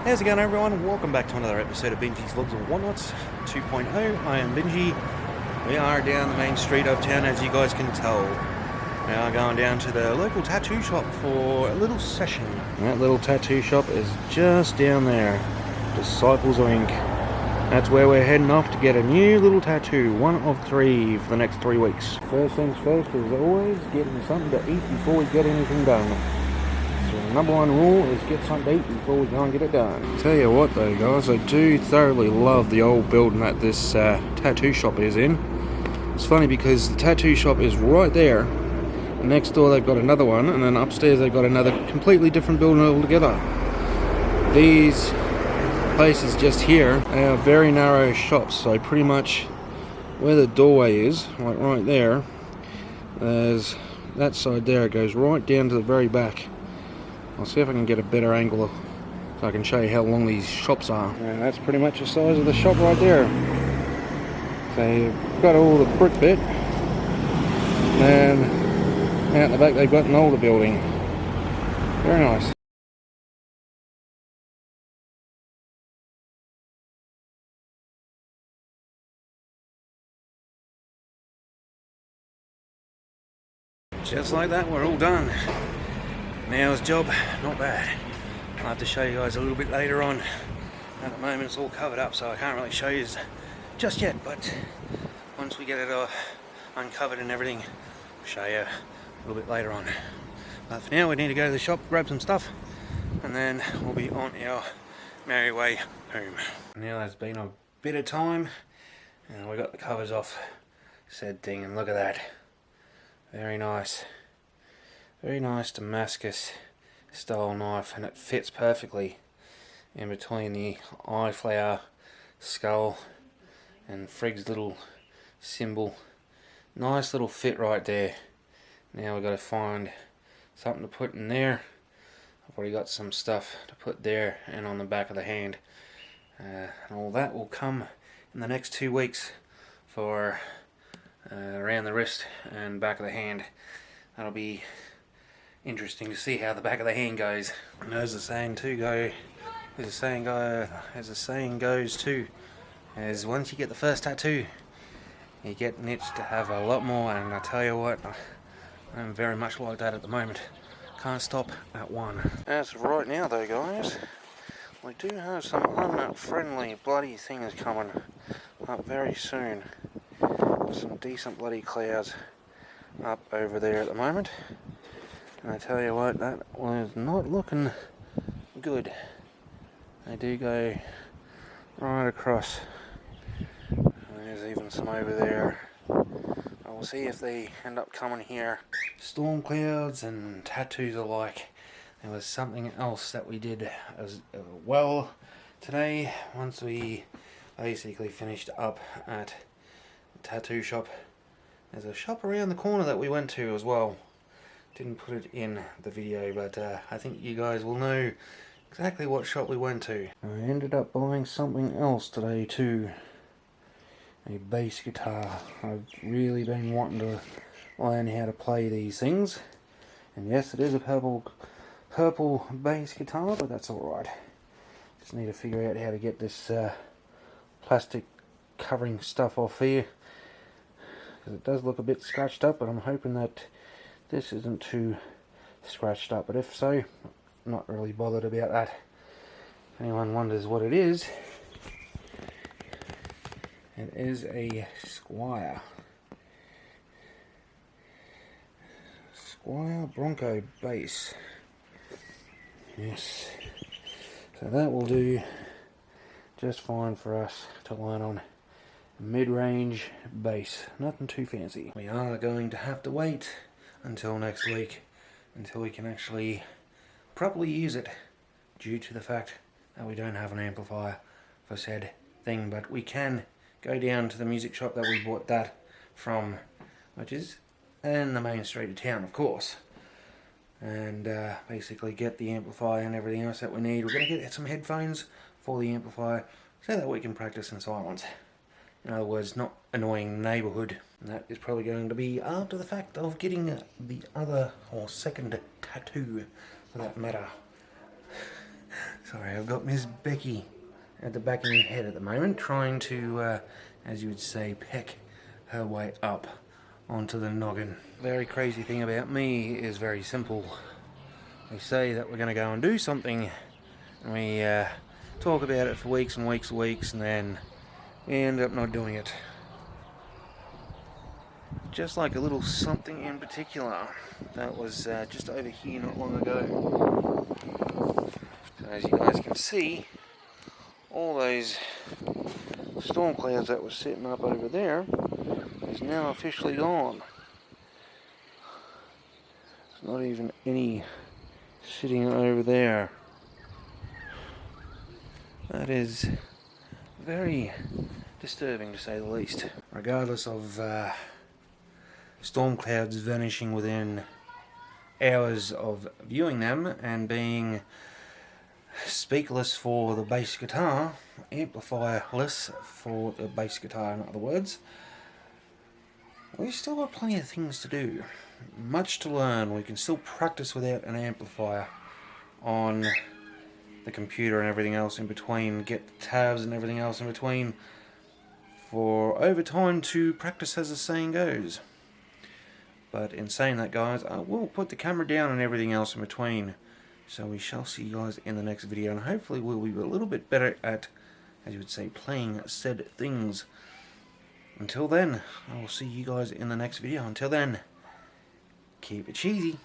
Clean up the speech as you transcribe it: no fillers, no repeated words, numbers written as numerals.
How's it going, everyone? Welcome back to another episode of Benji's Vlogs of Walnuts 2.0. I am Benji. We are down the main street of town, as you guys can tell. We are going down to the local tattoo shop for a little session. That little tattoo shop is just down there. Disciples of Ink. That's where we're heading off to get a new little tattoo. One of 3 for the next 3 weeks. First things first is always getting something to eat before we get anything done. The number one rule is get something to eat before we go and get it done. Tell you what though, guys, I do thoroughly love the old building that this tattoo shop is in. It's funny because the tattoo shop is right there, and next door they've got another one, and then upstairs they've got another completely different building altogether. These places just here are very narrow shops, so pretty much where the doorway is, like right there, there's that side there, it goes right down to the very back. I'll see if I can get a better angle so I can show you how long these shops are. And that's pretty much the size of the shop right there. So you've got all the brick bit, and out the back they've got an older building. Very nice. Just like that, we're all done. Now's job, not bad. I'll have to show you guys a little bit later on. At the moment it's all covered up, so I can't really show you just yet, but once we get it uncovered and everything, I'll show you a little bit later on. But for now we need to go to the shop, grab some stuff, and then we'll be on our merry way home. Now there's been a bit of time, and we got the covers off said thing, and look at that. Very nice. Very nice Damascus style knife, and it fits perfectly in between the eye flower, skull, and Frigg's little symbol. Nice little fit right there. Now we've got to find something to put in there. I've already got some stuff to put there and on the back of the hand. And all that will come in the next 2 weeks for around the wrist and back of the hand. That'll be interesting to see how the back of the hand goes. And as the saying goes too, is once you get the first tattoo, you get an itch to have a lot more. And I tell you what, I'm very much like that at the moment. Can't stop at one. As of right now though, guys, we do have some unfriendly bloody things coming up very soon. Some decent bloody clouds up over there at the moment. And I tell you what, that was not looking good. They do go right across. And there's even some over there. We'll see if they end up coming here. Storm clouds and tattoos alike. There was something else that we did as well today, once we basically finished up at the tattoo shop. There's a shop around the corner that we went to as well. Didn't put it in the video, but I think you guys will know exactly what shop we went to. I ended up buying something else today too. A bass guitar. I've really been wanting to learn how to play these things. And yes, it is a purple bass guitar, but that's alright. Just need to figure out how to get this plastic covering stuff off here, because it does look a bit scratched up, but I'm hoping that this isn't too scratched up. But if so, I'm not really bothered about that. If anyone wonders what it is a Squire Bronco bass. Yes, so that will do just fine for us to learn on. Mid-range bass, nothing too fancy. We are going to have to wait until next week until we can actually properly use it, due to the fact that we don't have an amplifier for said thing. But we can go down to the music shop that we bought that from, which is in the main street of town, of course, and basically get the amplifier and everything else that we need. We're going to get some headphones for the amplifier so that we can practice in silence. In other words, not annoying the neighbourhood. And that is probably going to be after the fact of getting the other, or second tattoo for that matter. Sorry, I've got Miss Becky at the back of my head at the moment, trying to, as you would say, peck her way up onto the noggin. Very crazy thing about me is very simple. We say that we're going to go and do something, and we talk about it for weeks and weeks and weeks, and then we end up not doing it. Just like a little something in particular that was just over here not long ago. So as you guys can see, all those storm clouds that were sitting up over there is now officially gone. There's not even any sitting over there. That is very disturbing, to say the least. Regardless of storm clouds vanishing within hours of viewing them and being speakerless for the bass guitar, amplifierless for the bass guitar in other words, we've still got plenty of things to do, much to learn. We can still practice without an amplifier on the computer and everything else in between, get the tabs and everything else in between for overtime to practice, as the saying goes. But in saying that, guys, I will put the camera down and everything else in between. So we shall see you guys in the next video, and hopefully we'll be a little bit better at, as you would say, playing said things. Until then, I will see you guys in the next video. Until then, keep it cheesy.